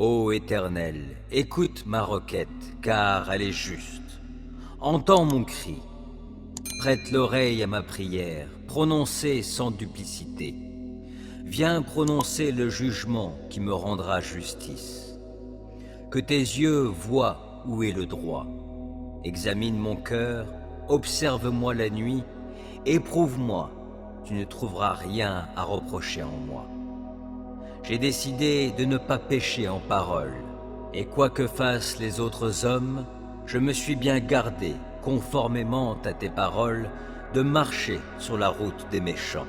Ô Éternel, écoute ma requête, car elle est juste. Entends mon cri, prête l'oreille à ma prière, prononcée sans duplicité. Viens prononcer le jugement qui me rendra justice. Que tes yeux voient où est le droit. Examine mon cœur, observe-moi la nuit, éprouve-moi, tu ne trouveras rien à reprocher en moi. J'ai décidé de ne pas pécher en parole, et quoi que fassent les autres hommes, je me suis bien gardé, conformément à tes paroles, de marcher sur la route des méchants.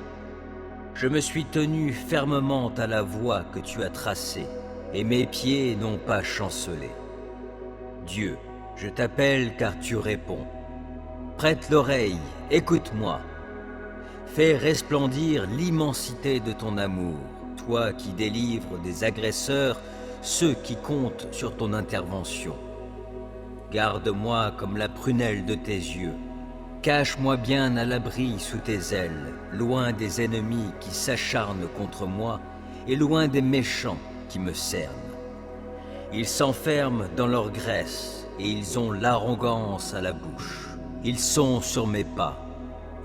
Je me suis tenu fermement à la voie que tu as tracée, et mes pieds n'ont pas chancelé. Dieu, je t'appelle car tu réponds. Prête l'oreille, écoute-moi. Fais resplendir l'immensité de ton amour, toi qui délivres des agresseurs ceux qui comptent sur ton intervention. Garde-moi comme la prunelle de tes yeux. Cache-moi bien à l'abri sous tes ailes, loin des ennemis qui s'acharnent contre moi et loin des méchants qui me cernent. Ils s'enferment dans leur graisse et ils ont l'arrogance à la bouche. Ils sont sur mes pas.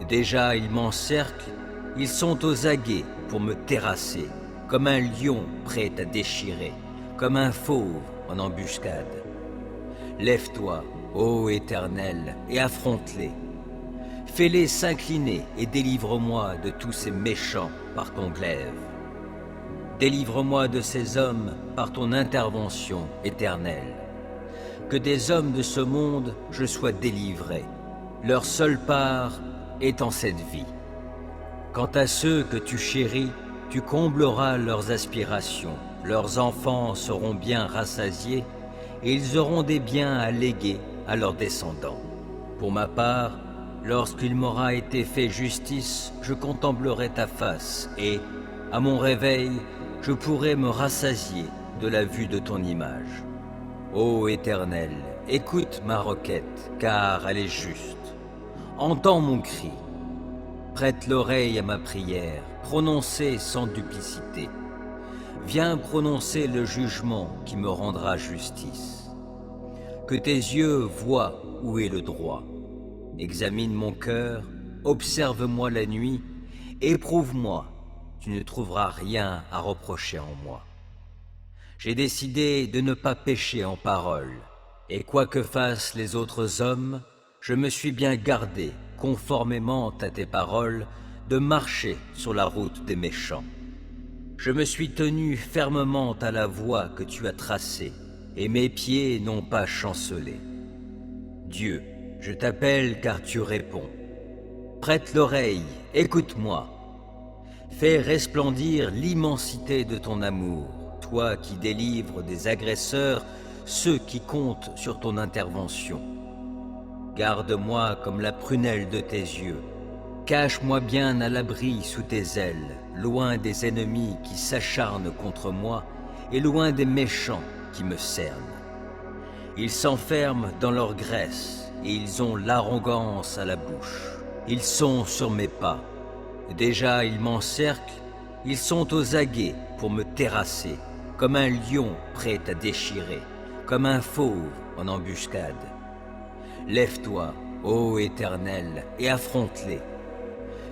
Déjà ils m'encerclent, ils sont aux aguets pour me terrasser, comme un lion prêt à déchirer, comme un fauve en embuscade. Lève-toi, ô Éternel, et affronte-les. Fais-les s'incliner et délivre-moi de tous ces méchants par ton glaive. Délivre-moi de ces hommes par ton intervention éternelle. Que des hommes de ce monde je sois délivré, leur seule part est en cette vie. Quant à ceux que tu chéris, tu combleras leurs aspirations, leurs enfants seront bien rassasiés, et ils auront des biens à léguer à leurs descendants. Pour ma part, lorsqu'il m'aura été fait justice, je contemplerai ta face, et, à mon réveil, je pourrai me rassasier de la vue de ton image. Ô Éternel, écoute ma requête, car elle est juste. Entends mon cri. Prête l'oreille à ma prière, prononcée sans duplicité. Viens prononcer le jugement qui me rendra justice. Que tes yeux voient où est le droit. Examine mon cœur, observe-moi la nuit, éprouve-moi, tu ne trouveras rien à reprocher en moi. J'ai décidé de ne pas pécher en parole, et quoi que fassent les autres hommes, je me suis bien gardé, conformément à tes paroles, de marcher sur la route des méchants. Je me suis tenu fermement à la voie que tu as tracée, et mes pieds n'ont pas chancelé. Dieu, je t'appelle car tu réponds. Prête l'oreille, écoute-moi. Fais resplendir l'immensité de ton amour, toi qui délivres des agresseurs ceux qui comptent sur ton intervention. Garde-moi comme la prunelle de tes yeux. Cache-moi bien à l'abri sous tes ailes, loin des ennemis qui s'acharnent contre moi et loin des méchants qui me cernent. Ils s'enferment dans leur graisse et ils ont l'arrogance à la bouche. Ils sont sur mes pas. Déjà ils m'encerclent, ils sont aux aguets pour me terrasser, comme un lion prêt à déchirer, comme un fauve en embuscade. Lève-toi, ô Éternel, et affronte-les.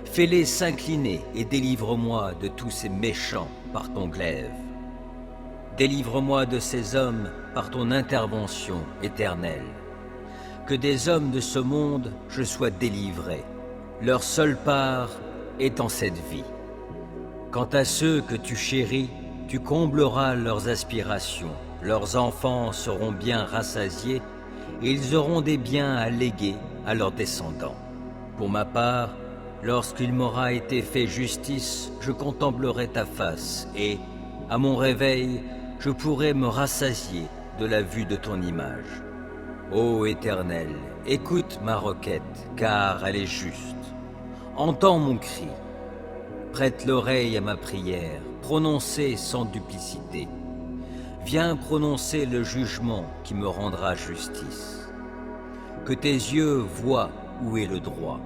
Fais-les s'incliner et délivre-moi de tous ces méchants par ton glaive. Délivre-moi de ces hommes par ton intervention éternelle. Que des hommes de ce monde je sois délivré, leur seule part est en cette vie. Quant à ceux que tu chéris, tu combleras leurs aspirations, leurs enfants seront bien rassasiés, et ils auront des biens à léguer à leurs descendants. Pour ma part, lorsqu'il m'aura été fait justice, je contemplerai ta face, et, à mon réveil, je pourrai me rassasier de la vue de ton image. Ô Éternel, écoute ma requête, car elle est juste. Entends mon cri. Prête l'oreille à ma prière, prononcée sans duplicité. Viens prononcer le jugement qui me rendra justice. Que tes yeux voient où est le droit.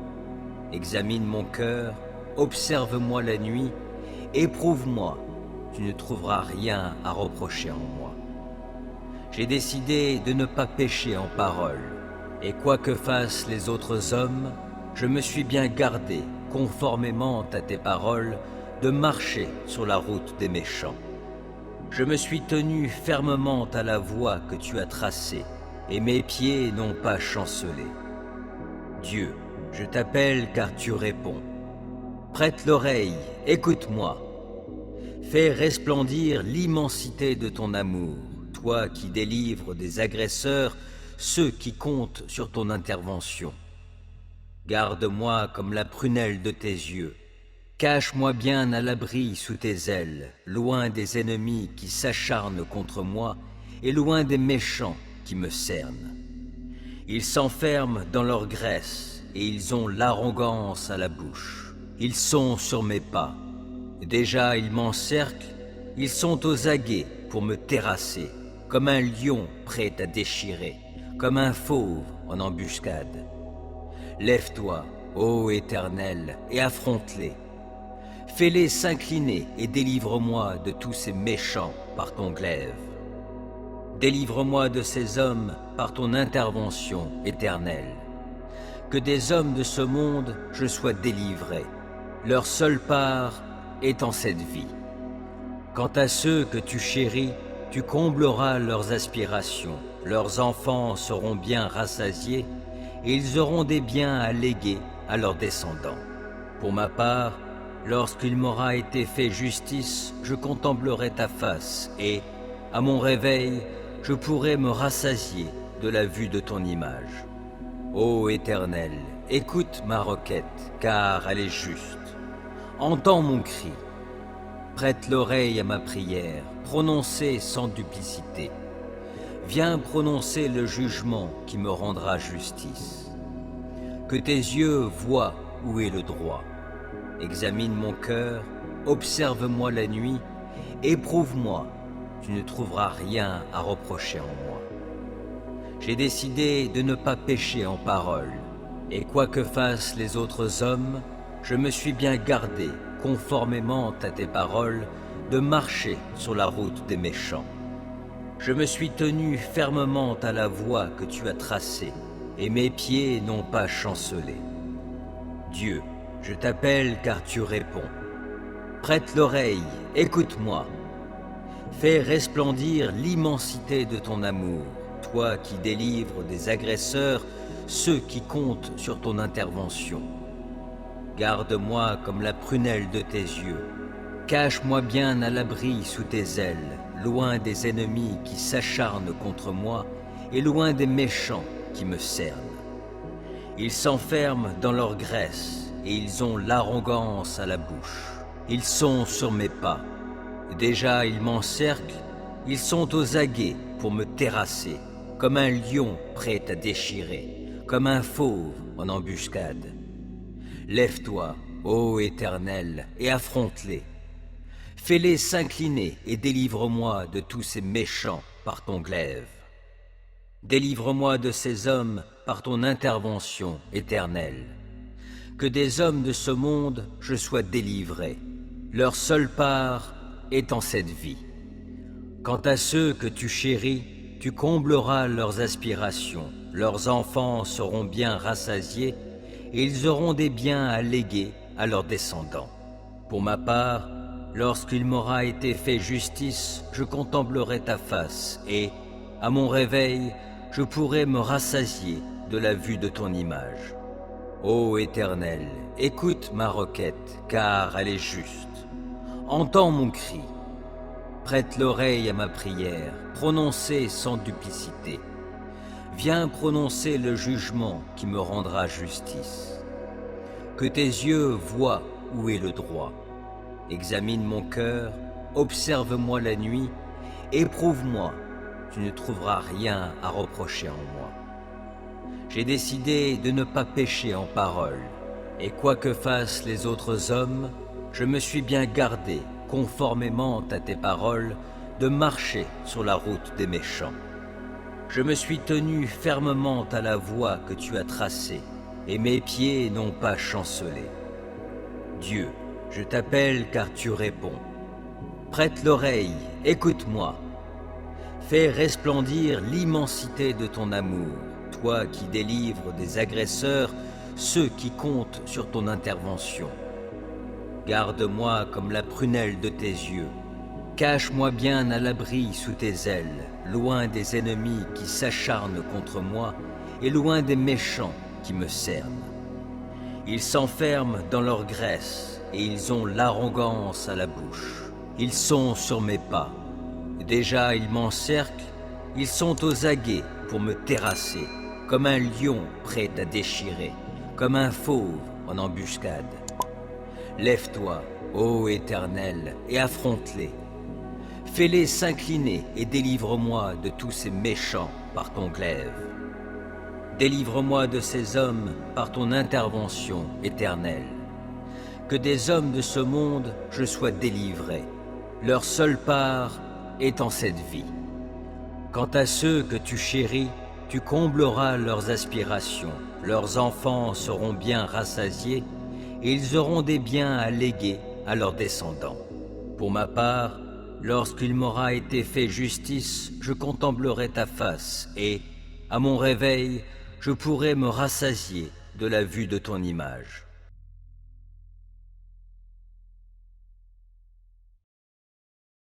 Examine mon cœur, observe-moi la nuit, éprouve-moi, tu ne trouveras rien à reprocher en moi. J'ai décidé de ne pas pécher en parole, et quoi que fassent les autres hommes, je me suis bien gardé, conformément à tes paroles, de marcher sur la route des méchants. Je me suis tenu fermement à la voie que tu as tracée, et mes pieds n'ont pas chancelé. Dieu, je t'appelle car tu réponds. Prête l'oreille, écoute-moi. Fais resplendir l'immensité de ton amour, toi qui délivres des agresseurs ceux qui comptent sur ton intervention. Garde-moi comme la prunelle de tes yeux. Cache-moi bien à l'abri sous tes ailes, loin des ennemis qui s'acharnent contre moi et loin des méchants qui me cernent. Ils s'enferment dans leur graisse et ils ont l'arrogance à la bouche. Ils sont sur mes pas. Déjà ils m'encerclent, ils sont aux aguets pour me terrasser, comme un lion prêt à déchirer, comme un fauve en embuscade. Lève-toi, ô Éternel, et affronte-les. Fais-les s'incliner et délivre-moi de tous ces méchants par ton glaive. Délivre-moi de ces hommes par ton intervention éternelle. Que des hommes de ce monde je sois délivré, leur seule part est en cette vie. Quant à ceux que tu chéris, tu combleras leurs aspirations, leurs enfants seront bien rassasiés, et ils auront des biens à léguer à leurs descendants. Pour ma part, lorsqu'il m'aura été fait justice, je contemplerai ta face, et, à mon réveil, je pourrai me rassasier de la vue de ton image. Ô Éternel, écoute ma requête, car elle est juste. Entends mon cri. Prête l'oreille à ma prière, prononcée sans duplicité. Viens prononcer le jugement qui me rendra justice. Que tes yeux voient où est le droit. Examine mon cœur, observe-moi la nuit, éprouve-moi, tu ne trouveras rien à reprocher en moi. J'ai décidé de ne pas pécher en parole, et quoi que fassent les autres hommes, je me suis bien gardé, conformément à tes paroles, de marcher sur la route des méchants. Je me suis tenu fermement à la voie que tu as tracée, et mes pieds n'ont pas chancelé. Dieu, je t'appelle car tu réponds. Prête l'oreille, écoute-moi. Fais resplendir l'immensité de ton amour, toi qui délivres des agresseurs ceux qui comptent sur ton intervention. Garde-moi comme la prunelle de tes yeux. Cache-moi bien à l'abri sous tes ailes, loin des ennemis qui s'acharnent contre moi et loin des méchants qui me cernent. Ils s'enferment dans leur graisse et ils ont l'arrogance à la bouche. Ils sont sur mes pas. Déjà ils m'encerclent, ils sont aux aguets pour me terrasser, comme un lion prêt à déchirer, comme un fauve en embuscade. Lève-toi, ô Éternel, et affronte-les. Fais-les s'incliner et délivre-moi de tous ces méchants par ton glaive. Délivre-moi de ces hommes par ton intervention éternelle. Que des hommes de ce monde je sois délivré, leur seule part est en cette vie. Quant à ceux que tu chéris, tu combleras leurs aspirations, leurs enfants seront bien rassasiés, et ils auront des biens à léguer à leurs descendants. Pour ma part, lorsqu'il m'aura été fait justice, je contemplerai ta face, et, à mon réveil, je pourrai me rassasier de la vue de ton image. Ô Éternel, écoute ma requête, car elle est juste. Entends mon cri. Prête l'oreille à ma prière, prononcée sans duplicité. Viens prononcer le jugement qui me rendra justice. Que tes yeux voient où est le droit. Examine mon cœur, observe-moi la nuit, éprouve-moi, tu ne trouveras rien à reprocher en moi. J'ai décidé de ne pas pécher en parole, et quoi que fassent les autres hommes, je me suis bien gardé, conformément à tes paroles, de marcher sur la route des méchants. Je me suis tenu fermement à la voie que tu as tracée, et mes pieds n'ont pas chancelé. Dieu, je t'appelle car tu réponds. Prête l'oreille, écoute-moi. Fais resplendir l'immensité de ton amour, toi qui délivres des agresseurs ceux qui comptent sur ton intervention. Garde-moi comme la prunelle de tes yeux. Cache-moi bien à l'abri sous tes ailes, loin des ennemis qui s'acharnent contre moi et loin des méchants qui me cernent. Ils s'enferment dans leur graisse et ils ont l'arrogance à la bouche. Ils sont sur mes pas. Déjà ils m'encerclent, ils sont aux aguets pour me terrasser, comme un lion prêt à déchirer, comme un fauve en embuscade. Lève-toi, ô Éternel, et affronte-les. Fais-les s'incliner et délivre-moi de tous ces méchants par ton glaive. Délivre-moi de ces hommes par ton intervention éternelle. Que des hommes de ce monde je sois délivré, leur seule part est en cette vie. Quant à ceux que tu chéris, tu combleras leurs aspirations, leurs enfants seront bien rassasiés, et ils auront des biens à léguer à leurs descendants. Pour ma part, lorsqu'il m'aura été fait justice, je contemplerai ta face, et, à mon réveil, je pourrai me rassasier de la vue de ton image.